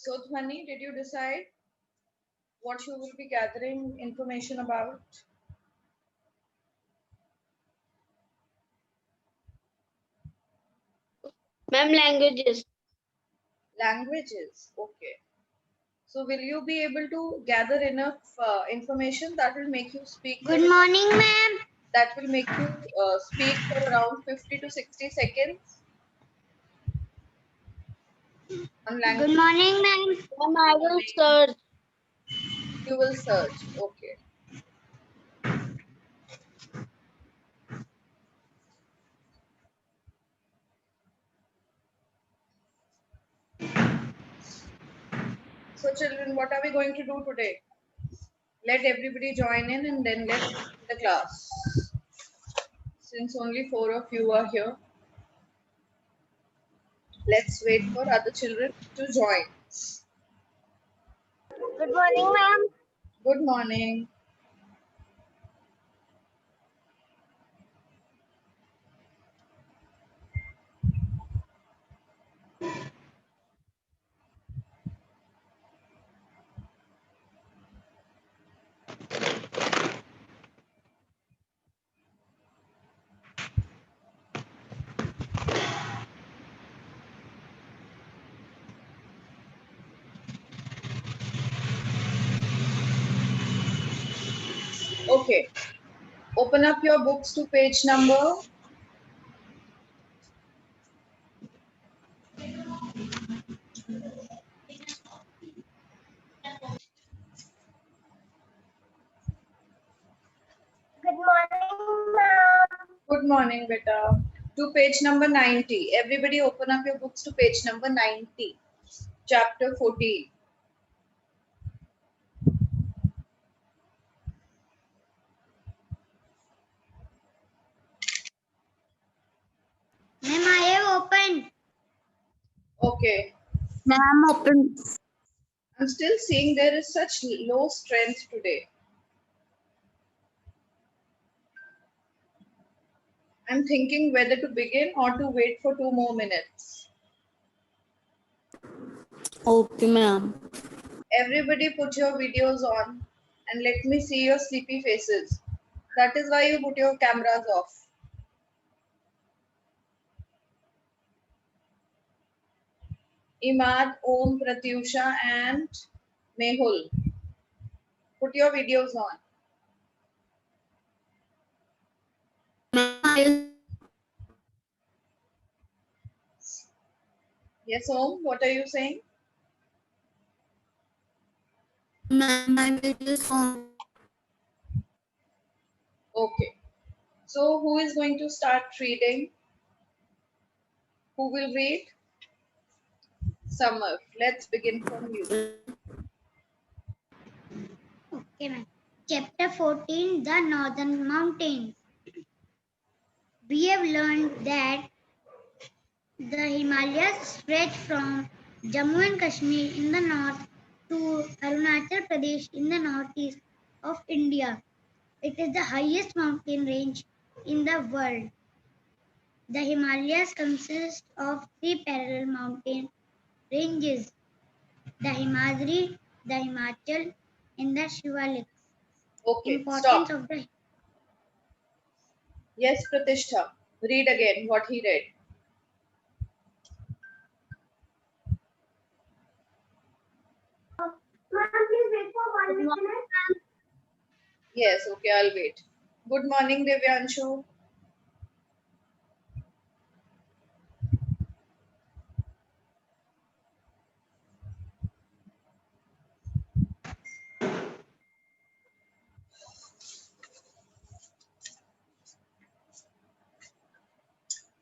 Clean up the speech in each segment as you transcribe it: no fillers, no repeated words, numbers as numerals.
So Dhwani, did you decide what you will be gathering information about? Ma'am, languages. Languages. Okay. So will you be able to gather enough information that will make you speak? Good morning, ma'am. That will make you speak for around 50 to 60 seconds on language. Good morning, ma'am. Ma'am, I will search. You will search. Okay. So children, what are we going to do today? Let everybody join in and then let's begin the class. Since only 4 of you are here, let's wait for other children to join. Good morning, ma'am. Good morning. Okay. Open up your books to page number. Good morning, ma'am. Good morning, beta. To page number 90. Everybody open up your books to page number 90. Chapter 14. Ma'am, I have opened. Okay. Ma'am, open. I'm still seeing there is such low strength today. I'm thinking whether to begin or to wait for 2 more minutes. Okay, ma'am. Everybody put your videos on and let me see your sleepy faces. That is why you put your cameras off. Imad, Om, Pratyusha and Mehul. Put your videos on. Yes, Om, what are you saying? Ma'am, my video is on. Okay. So who is going to start reading? Who will read? Summer. Let's begin from you. Okay, ma'am. Chapter 14, The Northern Mountains. We have learned that the Himalayas stretch from Jammu and Kashmir in the north to Arunachal Pradesh in the northeast of India. It is the highest mountain range in the world. The Himalayas consist of three parallel mountain ranges: the Himadri, the Himachal, and the Shivaliks. Okay, Importance stop. of the Yes, Pratishtha. Read again what he read. Yes, okay, I'll wait. Good morning, Devyanshu.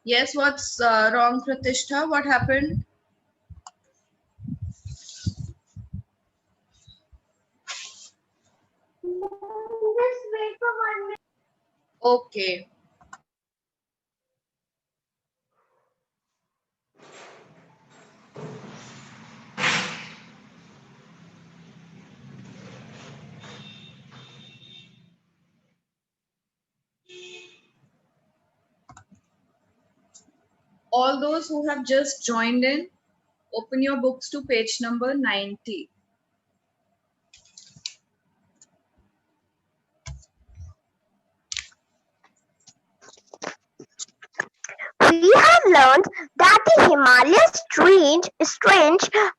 Yes, what's wrong, Pratishtha? What happened? Just wait for 1 minute. Okay. All those who have just joined in, Open your books to page number 90. We have learned that the Himalayas range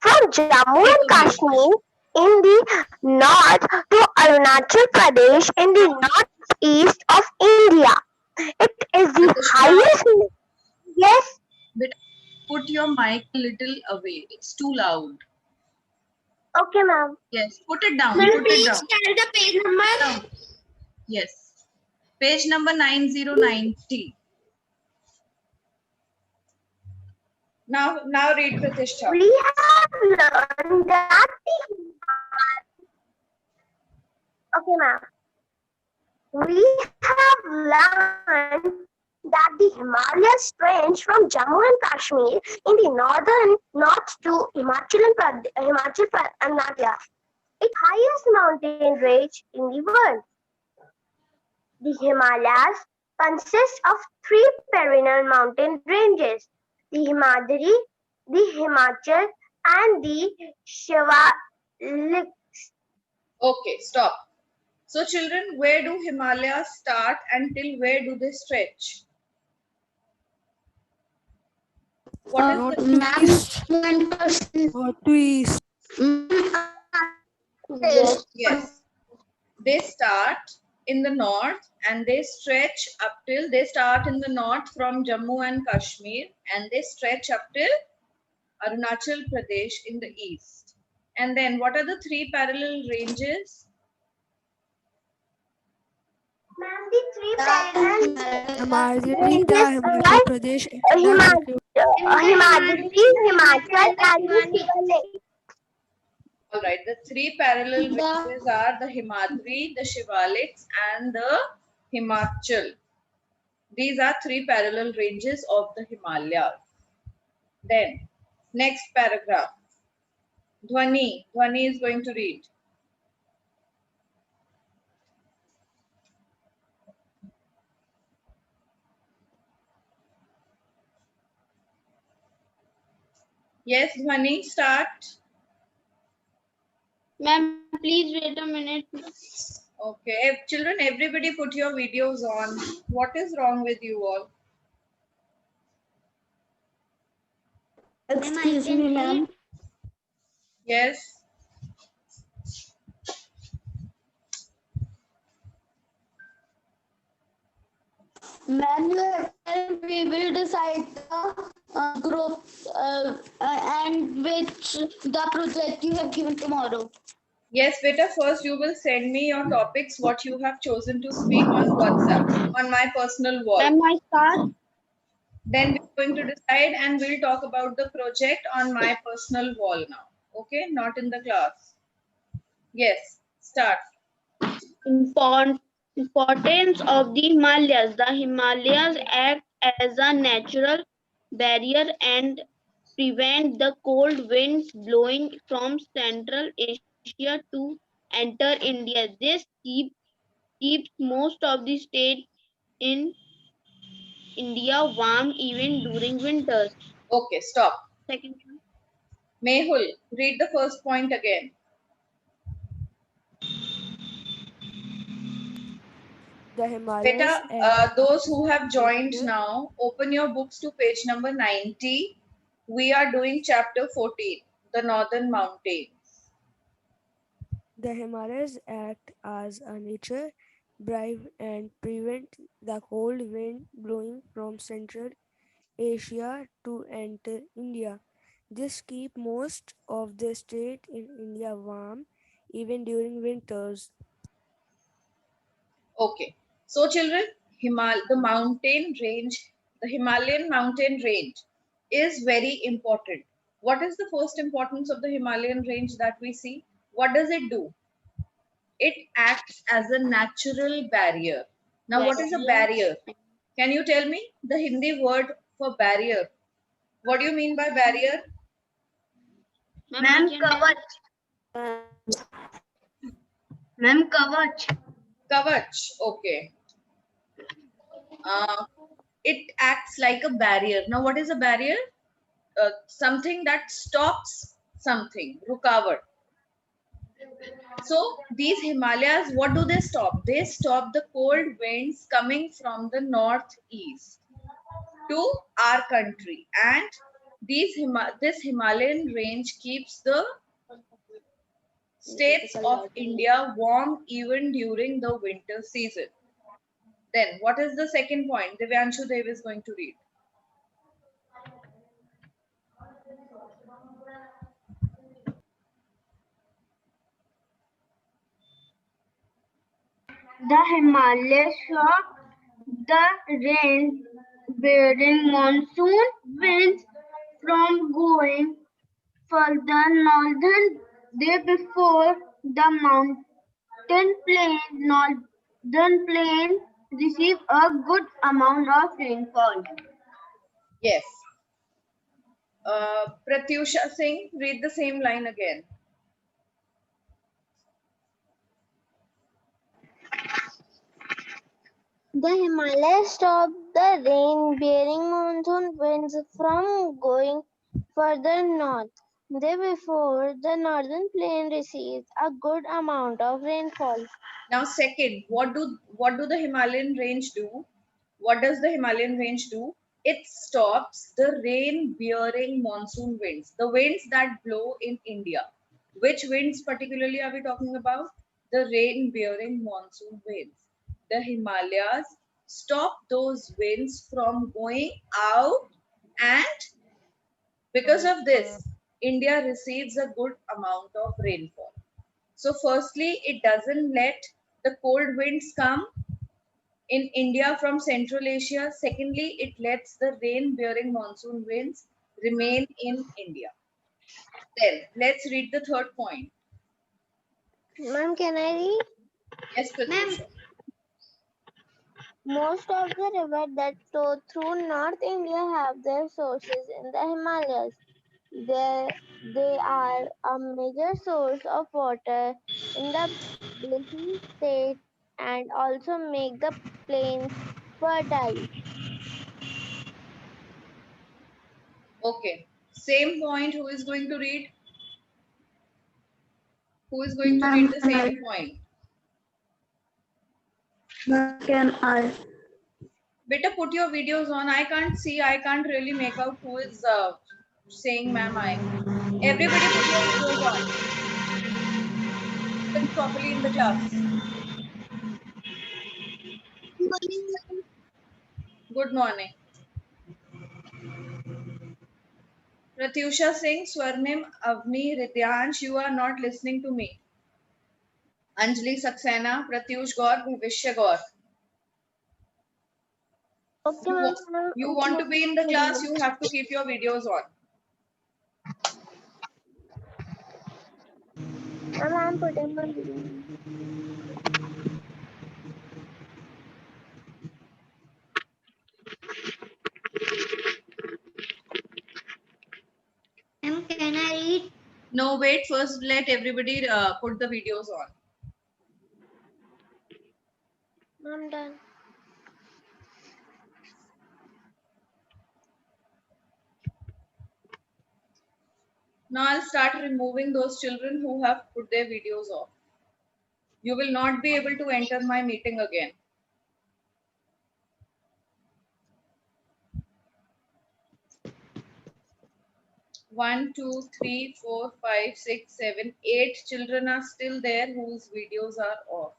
from Jammu and Kashmir in the north to Arunachal Pradesh in the northeast of India. It is the Pratishtha, highest. Yes, but put your mic a little away. It's too loud. okay, ma'am. Yes, put it down. Ma'am, Put it please down. tell the page number. Down. Yes. Page number 9090. Now read Pratishtha. We have learned that the okay, ma'am. We have learned that the Himalayas range from Jammu and Kashmir in the north to Himachal and Nadia, its highest mountain range in the world. The Himalayas consist of three perennial mountain ranges: the Himadri, the Himachal, and the Shivalik. Okay, stop. So children, where do Himalayas start and till where do they stretch? What is the Northeast. yes? They start in the north and they stretch up till they start in the north from Jammu and Kashmir and they stretch up till Arunachal Pradesh in the east. And then what are the three parallel ranges? Ma'am, the three parallel Himadri, ranges Himachal are Pradesh, Himadri, Himachal, and the Shivalik. All right, the three parallel ranges are the Himadri, the Shivaliks, and the Himachal. These are three parallel ranges of the Himalayas. Then, next paragraph. Dhwani is going to read. Yes, Dhwani, start. Ma'am, please wait a minute. Okay, children, everybody put your videos on. What is wrong with you all? Excuse me, ma'am. Yes. Ma'am, we will decide the group and which the project you have given tomorrow. Yes, beta, first you will send me your topics, what you have chosen to speak on WhatsApp, on my personal wall. Ma'am, I start. Then we're going to decide and we'll talk about the project on my personal wall now. Okay, not in the class. Yes, start. Importance of the Himalayas. The Himalayas act as a natural barrier and prevent the cold winds blowing from Central Asia to enter India. This keeps most of the state in India warm even during winters. Okay, stop. Second one. Mehul, read the first point again. The Himalayas. Beta, those who have joined now, open your books to page number 90. We are doing chapter 14, the Northern Mountains. The Himalayas act as a nature barrier and prevent the cold wind blowing from Central Asia to enter India. This keeps most of the state in India warm even during winters. Okay, so children, the mountain range, the Himalayan mountain range is very important. What is the first importance of the Himalayan range that we see? What does it do? It acts as a natural barrier. Now, what is a barrier? Can you tell me the Hindi word for barrier? What do you mean by barrier? Ma'am, kavach. Ma'am, kavach. Kavach. Okay. It acts like a barrier. Now, what is a barrier? something that stops something, rukawat. So these Himalayas, what do they stop? They stop the cold winds coming from the northeast to our country, and this Himalayan range keeps the states of India warm even during the winter season. Then, what is the second point? Divyanshu Dev is going to read. The Himalayas stop the rain-bearing monsoon winds from going further northern. Day before the northern plain receive a good amount of rainfall. Yes. Pratyusha Singh, read the same line again. The Himalayas stop the rain-bearing monsoon winds from going further north. Therefore, the northern plain receives a good amount of rainfall. Now, second, what do the Himalayan range do? What does the Himalayan range do? It stops the rain-bearing monsoon winds, the winds that blow in India. Which winds particularly are we talking about? The rain-bearing monsoon winds. The Himalayas stop those winds from going out, and because of this, India receives a good amount of rainfall. So firstly, it doesn't let the cold winds come in India from Central Asia. Secondly, it lets the rain-bearing monsoon winds remain in India. Then let's read the third point. Ma'am, can I read? Yes, Pratyusha. Most of the rivers that flow through North India have their sources in the Himalayas. They are a major source of water in the basin state and also make the plains fertile. Okay. Same point. Who is going to read? Who is going to read the same point? Can I? Better put your videos on. I can't see. I can't really make out who is saying ma'am I. Everybody put your videos on. Listen properly in the class. Good morning. Pratyusha Singh, Swarnim, Avni, Ridyansh, you are not listening to me. Anjali Saxena, Pratyush Gaur, Bhavishya Gaur. Okay, ma'am. You want to be in the class, you have to keep your videos on. Ma'am, I'm putting my video. Ma'am, can I read? No, wait, first let everybody put the videos on. I'm done. Now I'll start removing those children who have put their videos off. You will not be able to enter my meeting again. One, two, three, four, five, six, seven, 8 children are still there whose videos are off.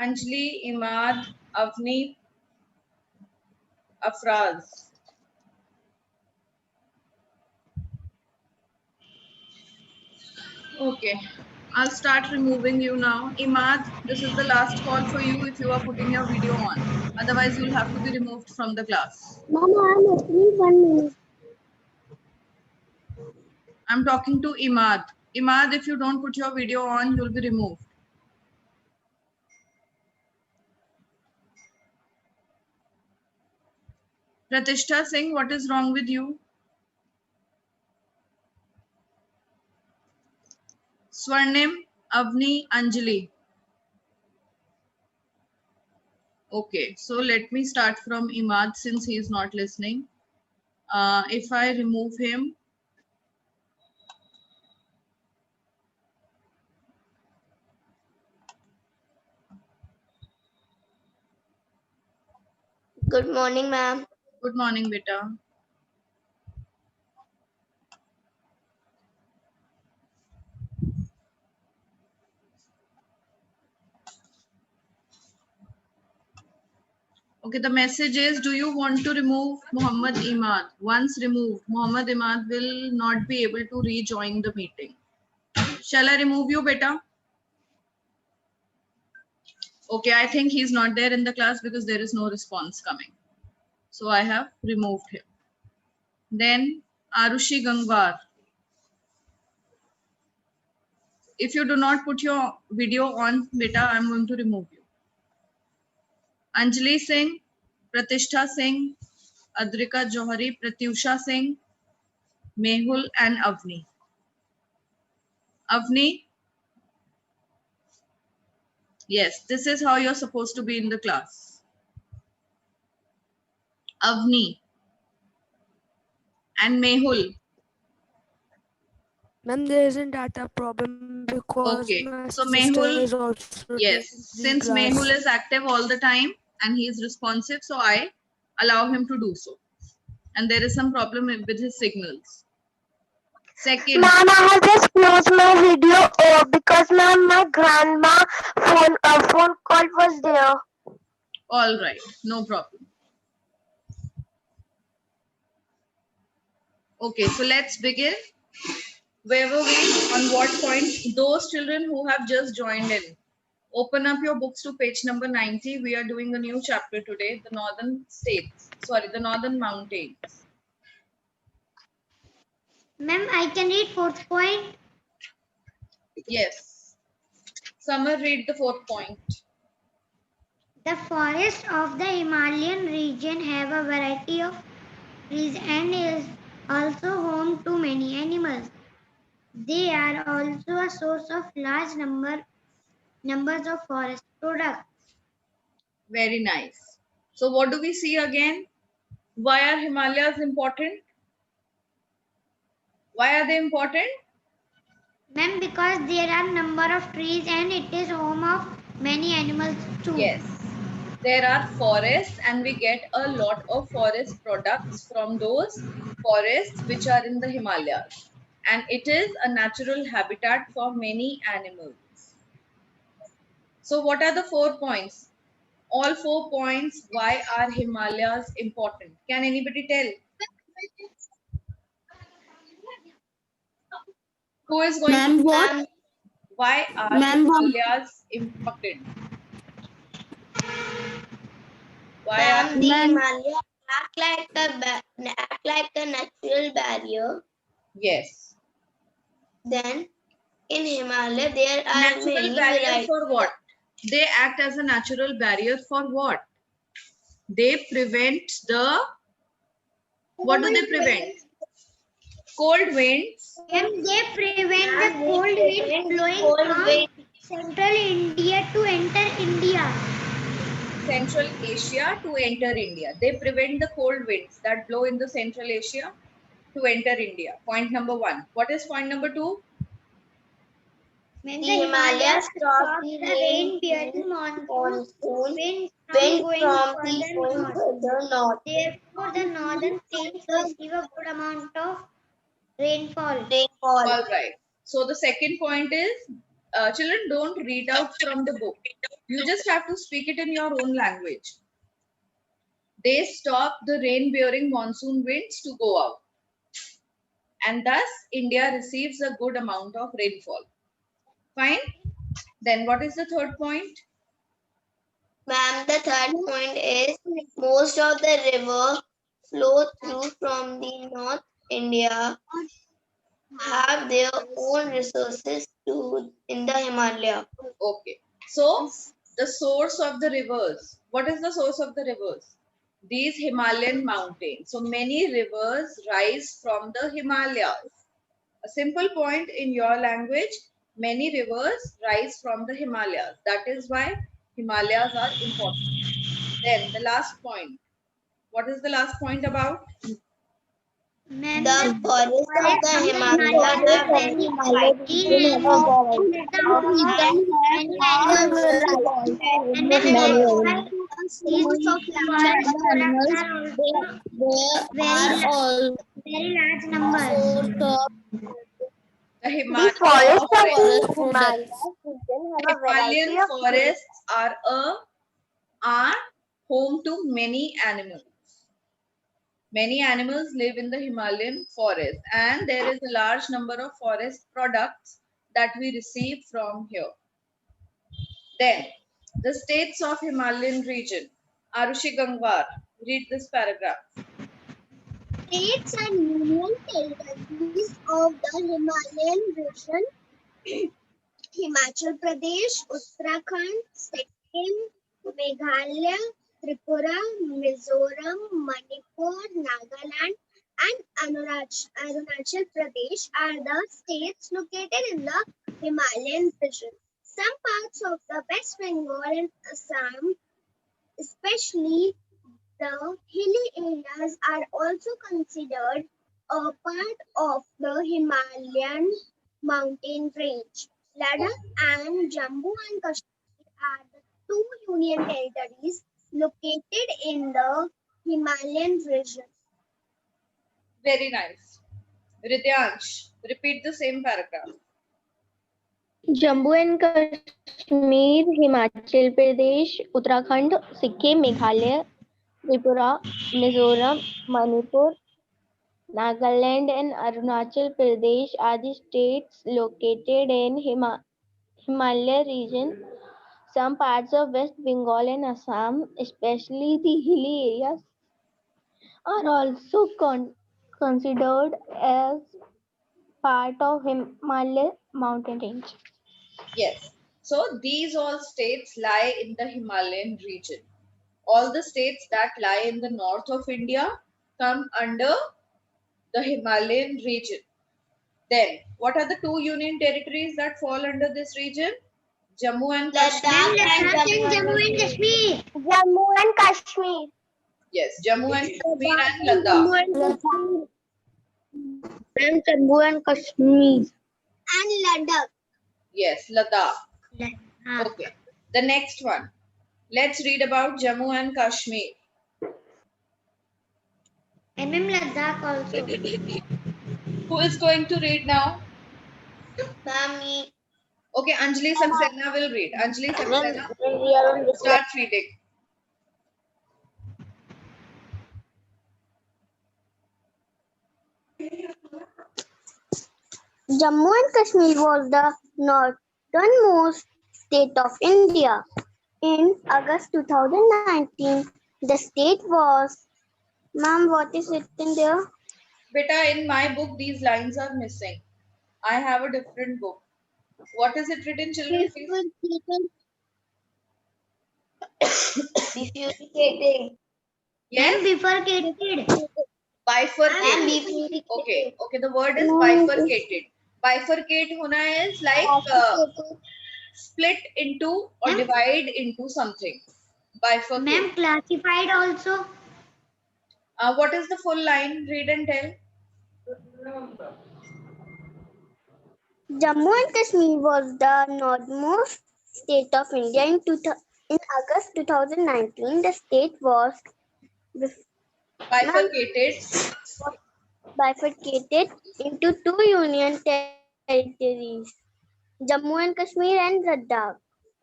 Anjali, Imad, Avni, Afraz. Okay, I'll start removing you now. Imad, this is the last call for you if you are putting your video on. Otherwise, you'll have to be removed from the class. Mama, I'm opening 1 minute. I'm talking to Imad. Imad, if you don't put your video on, you'll be removed. Pratishtha Singh, what is wrong with you? Swarnim, Avni, Anjali. Okay, so let me start from Imad since he is not listening. If I remove him, Good morning, ma'am. good morning, beta. Okay, the message is, do you want to remove Muhammad Imad? Once removed, Muhammad Imad will not be able to rejoin the meeting. Shall I remove you, beta? Okay, I think he's not there in the class because there is no response coming. So I have removed him. Then Arushi Gangwar. If you do not put your video on, beta, I'm going to remove you. Anjali Singh, Pratishtha Singh, Adrika Johari, Pratyusha Singh, Mehul and Avni. Avni, yes, this is how you're supposed to be in the class. Avni and Mehul. Ma'am, there isn't data problem because Okay, my so sister Mehul, is also yes, taking since class. Mehul is active all the time and he is responsive, so I allow him to do so. And there is some problem with his signals. Second, Ma'am, I have just closed my video because ma'am, my grandma phone call was there. all right, no problem. Okay, so let's begin. Where were we? On what point? Those children who have just joined in, open up your books to page number 90. We are doing a new chapter today, the northern states. Sorry, the northern mountains. Ma'am, I can read fourth point. Yes. Summer, read the fourth point. The forests of the Himalayan region have a variety of trees and is also home to many animals. They are also a source of large numbers of forest products. Very nice. So what do we see again? Why are Himalayas important? Why are they important? Ma'am, because there are number of trees and it is home of many animals too. Yes. There are forests and we get a lot of forest products from those forests which are in the Himalayas. And it is a natural habitat for many animals. So what are the 4 points? All 4 points, why are Himalayas important? Can anybody tell? Who is going to What? why are Ma'am, what? Himalayas important? Why are Ma'am, the Himalayas act like a natural barrier. yes. Then in Himalaya there are Natural many barrier varieties. for what? They act as a natural barrier for what? They prevent the what do they prevent? Cold winds. And they prevent the Ma'am, cold they winds prevent the blowing cold from wind. central India to enter India. Central Asia to enter India. They prevent the cold winds that blow in the Central Asia to enter India. Point number 1. What is point number 2? When The the Himalayas stop the rain rain bearing monsoon winds wind from going from the further going north. further north. Therefore, the northern states receive a good amount of rainfall. Rainfall. All right. So the second point is, children, don't read out from the book. You just have to speak it in your own language. They stop the rain-bearing monsoon winds to go out. And thus, India receives a good amount of rainfall. Fine. Then what is the third point? Ma'am, the third point is most of the river flow through from the North India have their own resources too in the Himalaya. Okay. So, the source of the rivers. What is the source of the rivers? These Himalayan mountains. So, many rivers rise from the Himalayas. A simple point in your language. many rivers rise from the Himalayas. That is why Himalayas are important. Then the last point. What is the last point about? Ma'am, The forest of the Himalayas Himalayas are are very very mighty mighty and and the region has many many animals. animals. And Many many animals. these Source of large products animals. are also They very are all very large numbers. source of The the forest of the forests. Himalayas region have a variety Himalayan of forests are home to many animals. Many animals live in the Himalayan forest, and there is a large number of forest products that we receive from here. Then, the states of Himalayan region. Arushi Gangwar, read this paragraph. states and union territories of the Himalayan region. Himachal Pradesh, Uttarakhand, Sikkim, Meghalaya, Tripura, Mizoram, Manipur, Nagaland, and Arunachal Pradesh are the states located in the Himalayan region. Some parts of the West Bengal and Assam, especially the hilly areas, are also considered a part of the Himalayan mountain range. Ladakh and Jammu and Kashmir are the two union territories located in the Himalayan region. Very nice. Ridyansh, repeat the same paragraph. Jammu and Kashmir, Himachal Pradesh, Uttarakhand, Sikkim, Meghalaya, Tripura, Mizoram, Manipur, Nagaland, and Arunachal Pradesh are the states located in Himalaya region. Some parts of West Bengal and Assam, especially the hilly areas, are also considered as part of Himalaya mountain range. Yes. So these all states lie in the Himalayan region. All the states that lie in the north of India come under the Himalayan region. Then, what are the two union territories that fall under this region? Jammu and Kashmir. Ladakh and Jammu and Kashmir. Jammu and Kashmir. Yes, Jammu and Kashmir and Jammu Ladakh. and Kashmir. And Jammu and Kashmir. And Ladakh. Yes, Ladakh. Ladakh. Okay. The next one. Let's read about Jammu and Kashmir. Ladakh also. Who is going to read now? Mami. Okay, Anjali Saxena will read. Anjali Saxena, We are on start reading. Jammu and Kashmir was the northernmost state of India. In August 2019, the state was. Ma'am, what is written there? Beta, in my book, these lines are missing. I have a different book. What is it written, children? Please? Bifurcated. Yes? Bifurcated. Bifurcated. Okay, okay. The word is bifurcated. Bifurcate hona is like split into or Ma'am? divide into something. Bifurcate. Ma'am, classified also. What is the full line? Read and tell. Jammu and Kashmir was the northernmost state of India. In August 2019, the state was Bifurcated. bifurcated into two union territories, Jammu and Kashmir and Ladakh.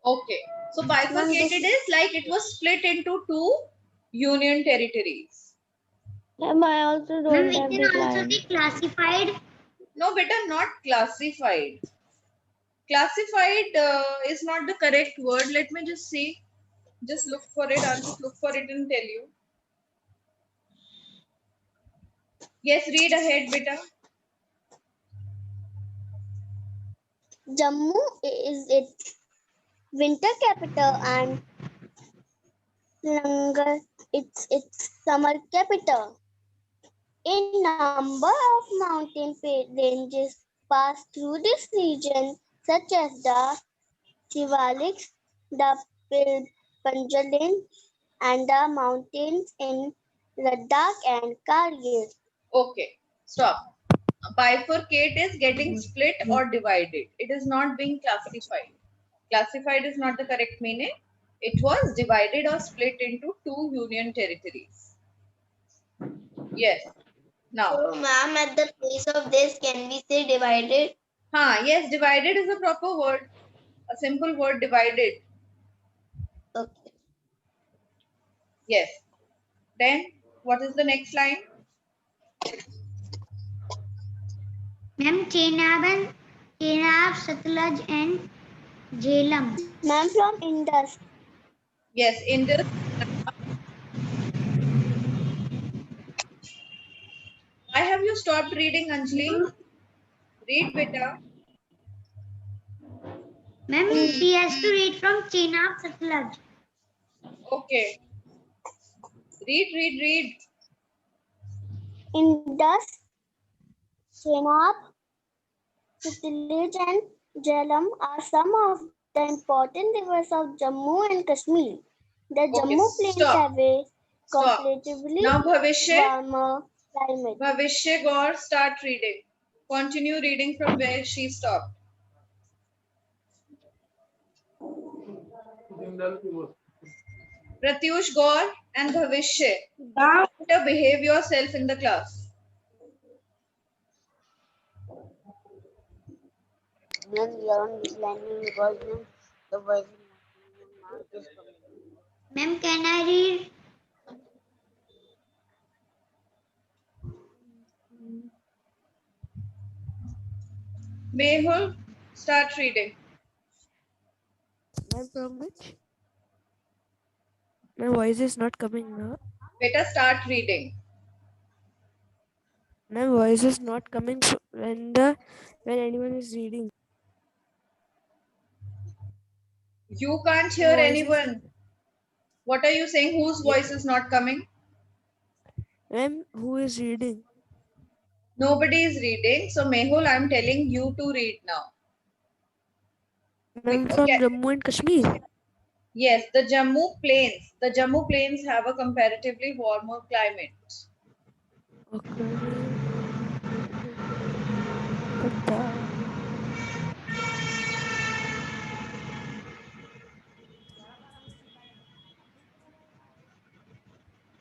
Okay. So bifurcated is like it was split into two union territories. Ma'am, I also Ma'am, don't it have can this also line. be classified. No, beta, not classified. Classified is not the correct word. Let me just see. Just look for it. I'll just look for it and tell you. Yes, read ahead, beta. Jammu is its winter capital and Langar its summer capital. A number of mountain ranges pass through this region, such as the Shivaliks, the Panjalim, and the mountains in Ladakh and Kargil. Okay, stop. Bifurcate is getting split or divided. It is not being classified. Classified is not the correct meaning. It was divided or split into two union territories. Yes. Now, So, ma'am, at the place of this, can we say divided? yes, divided is a proper word. A simple word, divided. Okay. Yes. Then, what is the next line? Ma'am, Chenab, Satluj and Jhelum. Ma'am, from Indus. Yes, Indus. Why have you stopped reading, Anjali? Read, beta. Ma'am, she has to read from Chenab, Satluj. Okay. Read. Indus, Chenab, Sutlej, and Jhelum are some of the important rivers of Jammu and Kashmir. The Okay, Jammu plains stop. have a Stop. comparatively Now, Bhavishya. warmer climate. Bhavishya Gaur, start reading. Continue reading from where she stopped. Pratyush Gaur and Bhavishya. Better behave yourself in the class. Ma'am, can I read? Mehul, start reading. Ma'am, from which? My voice is not coming now. Better start reading. My voice is not coming when anyone is reading. You can't My hear voice is anyone. What are you saying? Whose voice is not coming? Ma'am, who is reading? Nobody is reading. So, Mehul, I'm telling you to read now. Ma'am, from Okay. Jammu and Kashmir. Yes, the Jammu Plains. The Jammu Plains have a comparatively warmer climate. Okay. Pata.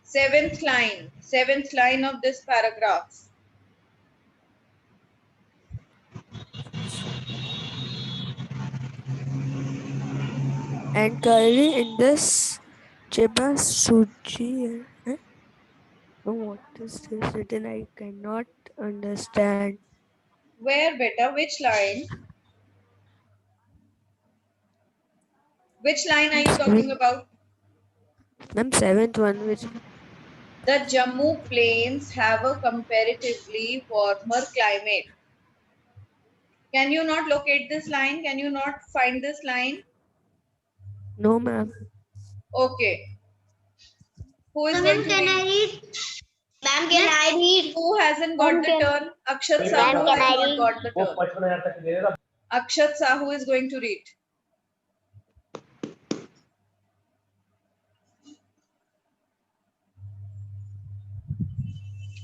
Seventh line of this paragraph. And currently in this Cheba Suji. What is this written? I cannot understand. Where, beta? Which line? Which line are you talking about? Ma'am, seventh one, which The Jammu Plains have a comparatively warmer climate. Can you not locate this line? Can you not find this line? no, ma'am. Okay. Who is So, going ma'am, to can I read? read? Ma'am, can I read? Who hasn't got Ma'am, the can- turn? Akshat Ma'am, Sahu can has I not read? got the turn. Akshat Sahu is going to read.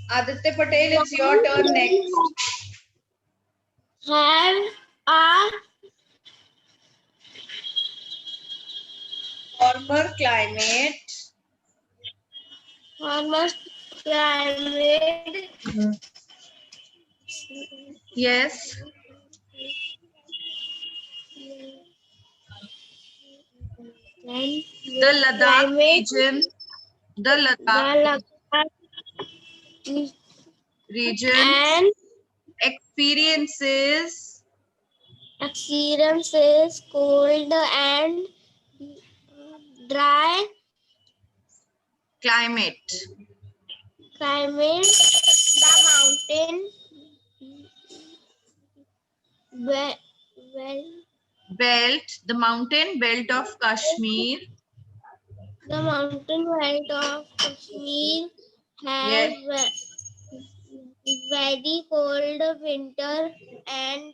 Aditya Patel, it's your turn next. Have a Warmer climate. warmer climate Yes. and The Ladakh climate region. The Ladakh the region and experiences experiences cold and dry climate. climate. The mountain well, Belt, the mountain belt of Kashmir. the mountain belt of Kashmir has Yes. very cold winter and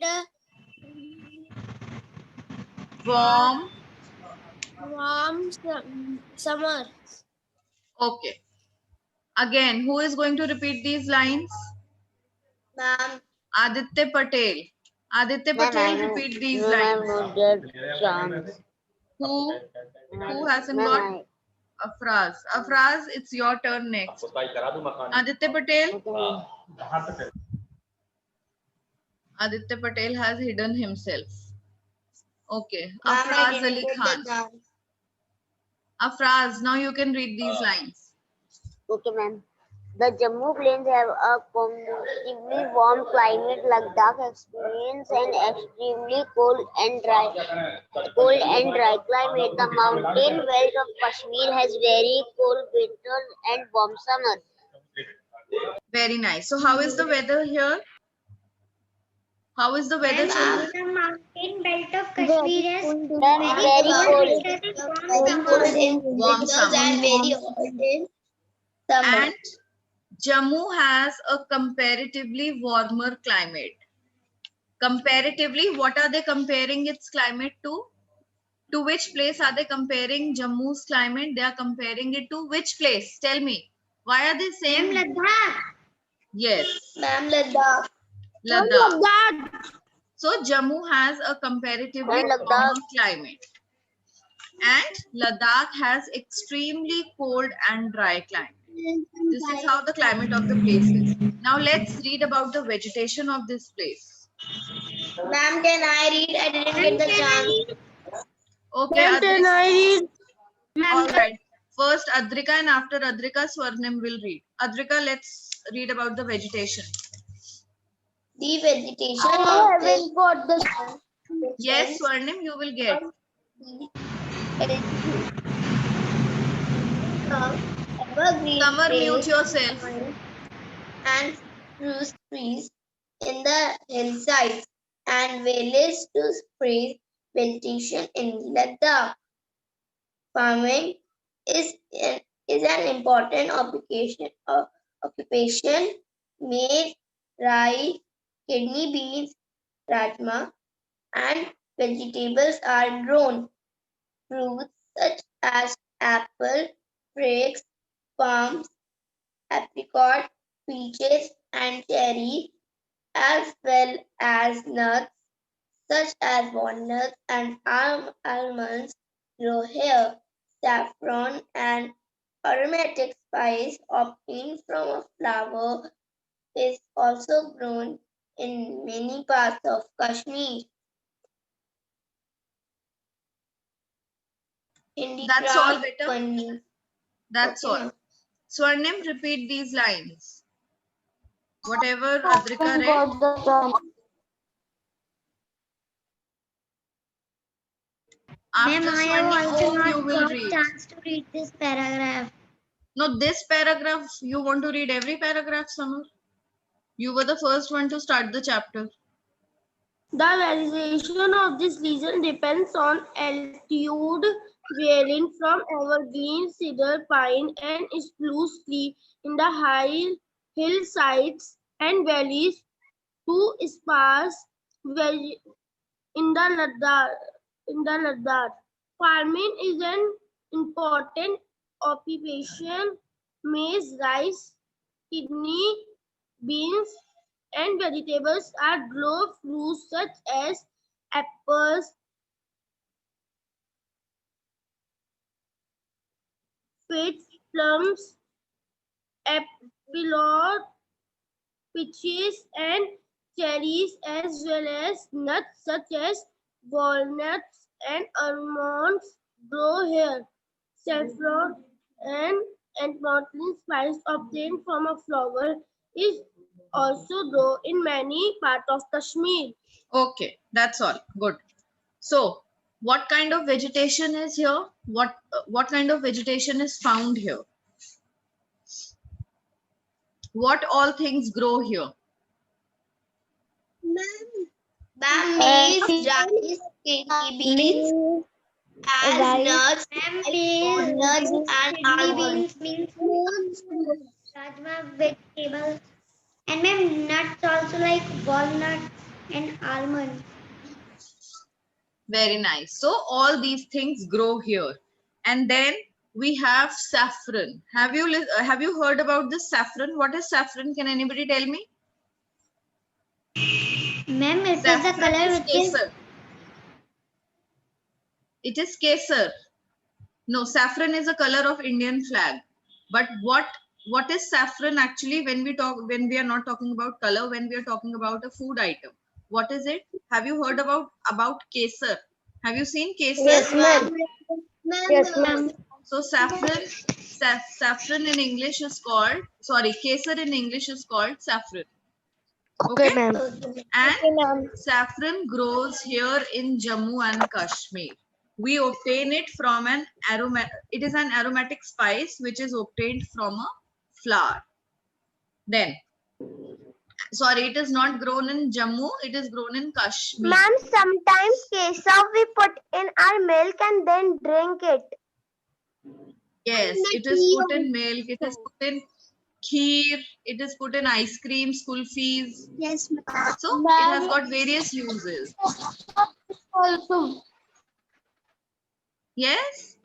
Warm. Warm summer. Okay. Again, who is going to repeat these lines? Ma'am. Aditya Patel. Aditya Patel, repeat these lines. Who hasn't got Afraz? Afraz, it's your turn next. Aditya Patel. Aditya Patel has hidden himself. Okay. Afraz Ali Khan. Afraz, now you can read these lines. Okay, ma'am. The Jammu Plains have a comparatively warm climate. Ladakh experience an extremely cold and dry climate. The mountain belt of Kashmir has very cold winters and warm summers. Very nice. So how is the weather here? How is the weather, children? The mountain belt of Kashmir has Very cold. Warm summer. And Jammu has a comparatively warmer climate. Comparatively, what are they comparing its climate to? To which place are they comparing Jammu's climate? They are comparing it to which place? Tell me. Why are they saying? Ladakh. Yes. Ma'am, Ladakh. Ladakh. So Jammu has a comparatively And Ladakh. warmer climate. And Ladakh has extremely cold and dry climate. This is how the climate of the place is. Now let's read about the vegetation of this place. Ma'am, can I read? I didn't get the chance. Okay, Ma'am, can I read? all right. First Adrika and after Adrika, Swarnim will read. Adrika, let's read about the vegetation. The vegetation of this got the Yes, Swarnim, you will get. evergreen Summer, mute trees yourself. and spruce trees in the hillsides and villages to spread vegetation in Ladakh. Farming is an important occupation. Maize, rice, kidney beans, rajma, and vegetables are grown. Fruits such as apple, figs, plums, apricot, peaches, and cherries, as well as nuts such as walnuts and almonds, grow here. Saffron, an aromatic spice obtained from a flower, is also grown in many parts of Kashmir. That's all, Handicraft, beta. paneer. That's Okay, all. ma'am. Swarnim, repeat these lines. Whatever Adrika read. Ma'am, After I have Swarnim, also you not will got read. chance to read this paragraph. No, this paragraph, you want to read every paragraph, Summer? You were the first one to start the chapter. The vegetation of this region depends on altitude, varying from evergreen, cedar, pine, and spruce tree in the high hillsides and valleys to sparse in the Ladakh. Farming is an important occupation. Maize, rice, kidney beans, and vegetables are grown. Fruits such as apples, figs, plums, apricot, peaches, and cherries, as well as nuts such as walnuts and almonds, grow here. Saffron and mountain spice obtained from a flower is also grown in many parts of Kashmir. Okay, that's all. Good. So, what kind of vegetation is here? What kind of vegetation is found here? What all things grow here? Maize, rice, kidney beans, as nuts, walnuts, and almonds. Means rajma vegetables. And ma'am, nuts also like walnuts and almonds. Very nice. So all these things grow here. And then we have saffron. Have you heard about this saffron? What is saffron? Can anybody tell me? Ma'am, it is the Saffron color is which is kesar. It is kesar. No, saffron is a color of Indian flag. But what is saffron actually when we are not talking about color, when we are talking about a food item? What is it? Have you heard about kesar? Have you seen kesar? Yes, ma'am. Yes, ma'am. So saffron in English is called, kesar in English is called saffron. Okay, Okay? ma'am. And Okay, ma'am. saffron grows here in Jammu and Kashmir. We obtain it from it is an aromatic spice which is obtained from a flower. Then, it is not grown in Jammu, it is grown in Kashmir. Ma'am, sometimes kesar we put in our milk and then drink it. Yes, it is put in milk, it is put in kheer, it is put in ice cream, kulfis. yes, ma'am. So it has got various uses. Also, Yes.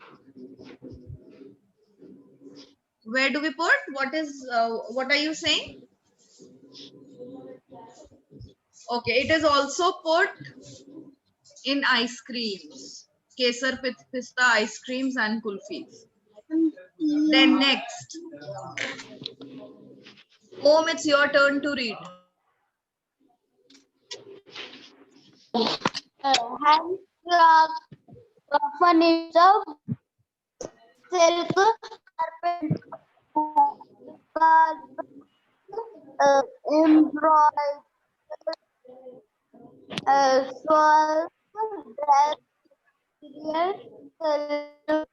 Where do we put? What are you saying? Okay, it is also put in ice creams. Kesar pista ice creams and kulfis. Then next. Om, it's your turn to read. handcraft often is a silk carpet, embroidered swirl, dress material, silk,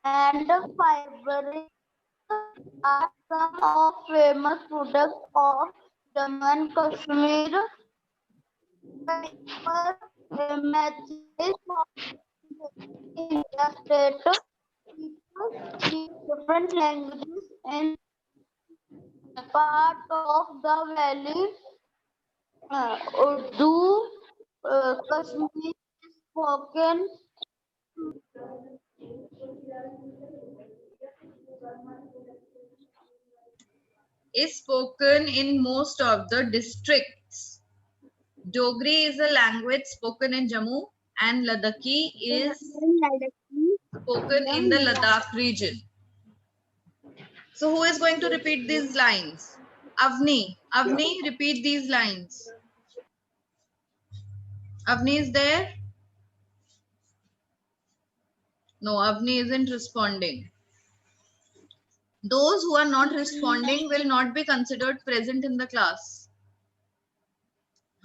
and fabric are some of famous products of Jammu and Kashmir. Paper, matches in the state. People speak different languages in part of the valley. Urdu, Kashmiri is spoken. Is spoken in most of the districts. Dogri is a language spoken in Jammu and Ladakhi is spoken in the Ladakh region. So who is going to repeat these lines? Avni. Avni, repeat these lines. Avni is there? No, Avni isn't responding. Those who are not responding will not be considered present in the class.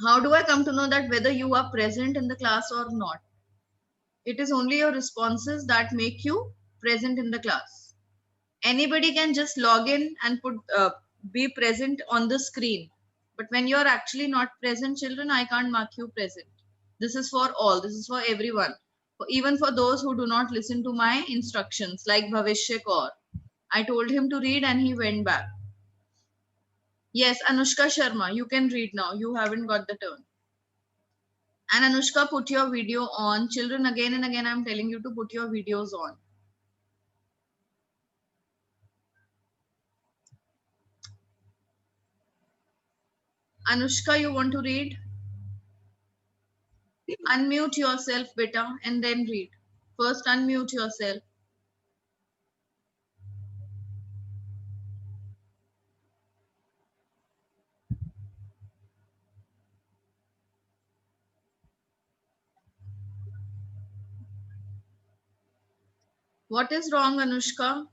How do I come to know that whether you are present in the class or not? It is only your responses that make you present in the class. Anybody can just log in and be present on the screen. But when you are actually not present, children, I can't mark you present. This is for all. This is for everyone. Even for those who do not listen to my instructions, like Bhavishya Kaur. I told him to read and he went back. Yes, Anushka Sharma, you can read now. You haven't got the turn. And Anushka, put your video on. Children, again and again, I'm telling you to put your videos on. Anushka, you want to read? Unmute yourself, beta, and then read. First, unmute yourself. What is wrong, Anushka?